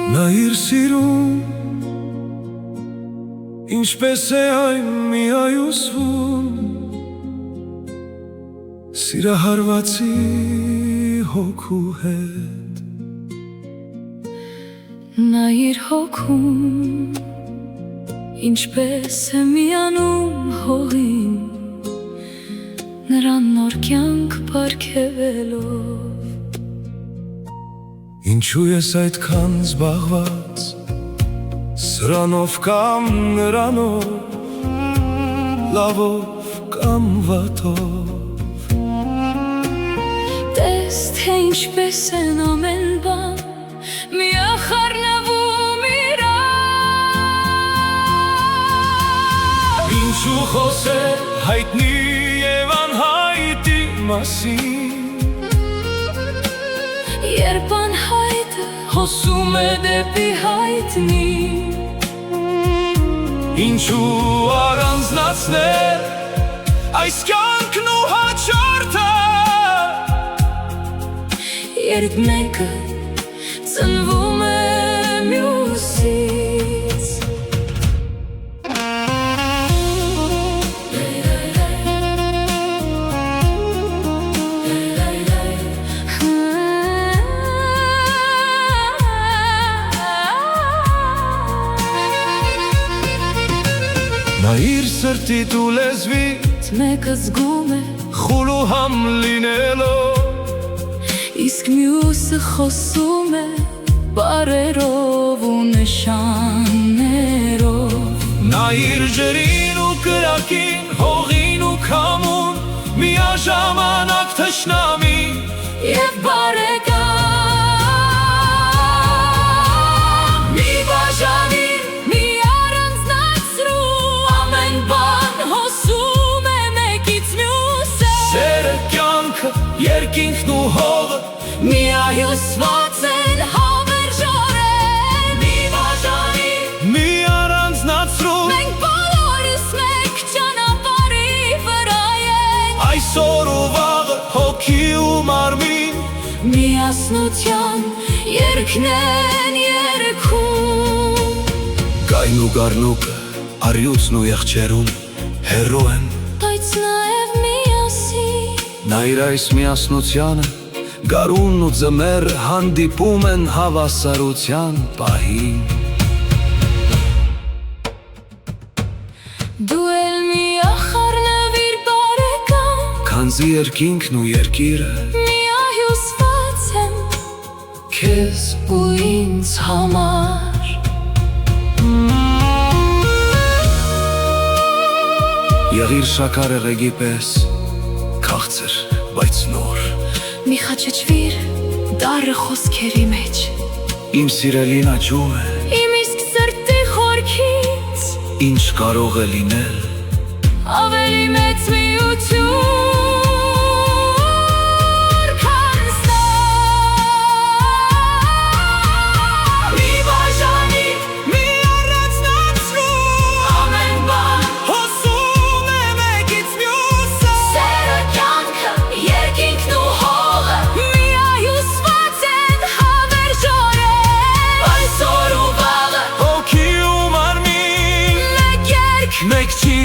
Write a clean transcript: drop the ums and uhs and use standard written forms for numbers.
Նայիր սիրում, ինչպես է այն միայուսվում սիրահարվածի հոգու հետ։ Նայիր հոգում, ինչպես է միանում հողին նրան նոր կյանք պարգևելով։ Ինչու ես այդքան զբաղված սրանով կամ նրանով, լավով կամ վատով։ Տես թե ինչպես են ամեն բան միախառնվում իրար։ Ինչու խոսել հայտնի և անհայտի մասին, երբ անհայտը հոսում է դեպի հայտնի։ Ինչու առանձնացնել այս կյանքն ու հաջորդը, երբ մեկը ծնվում է մյուսից։ Նայիր սրտիդ ու լեզվիդ, Մեկը զգում է, խուլ ու համ լինելով, իսկ մյուսը խոսում է բառերով ու նշաններով։ նայիր ջրին ու կրակին, հողին ու քամուն, միաժամանակ թշնամի Եվ բարեկամ, մի բաժանիր, մի առանձնացրու, ամեն բան հոսում է մեկից մյուսը։ Սերը, կյանքը, երկինքն ու հողը Միահյուսված են հավերժորեն, մի բաժանիր, մի առանձնացրու, մենք բոլորս մեկ ճանապարհի վրա ենք։ այսօր ու վաղը հոգի ու մարմին, Միասնության երգն երգում։ Գայն ու գառնուկը, առյուծն ու եղջերուն հեռու են, Բայց նաև միասին նայիր այս միասնությանը, գարունն ու ձմեռը հանդիպում են հավասարության պահին։ Դու էլ միախառնվիր բարեկամ, Քանզի երկինքն ու երկիրը միահյուսված են քեզ ու ինձ համար։ եղիր շաքարը ղեգի պես, քաղցր, բայց նոր, Մի խաչեչվիր դառը խոսքերի մեջ, իմ սիրելին աճում է, Իմ իսկ սրտի խորքից ինչ կարող է լինել, ավելի մեծ միություն, քան սա։ Մի բաժանիր, մի առանձնացրու, ամեն բան հոսում է մեկից մյուսը, Սերը, կյանքը, երկինքն ու հողը միահյուսված են հավերժորեն, այսօր ու վաղը հոգի ու մարմին, մեկ երգ, մեկ չի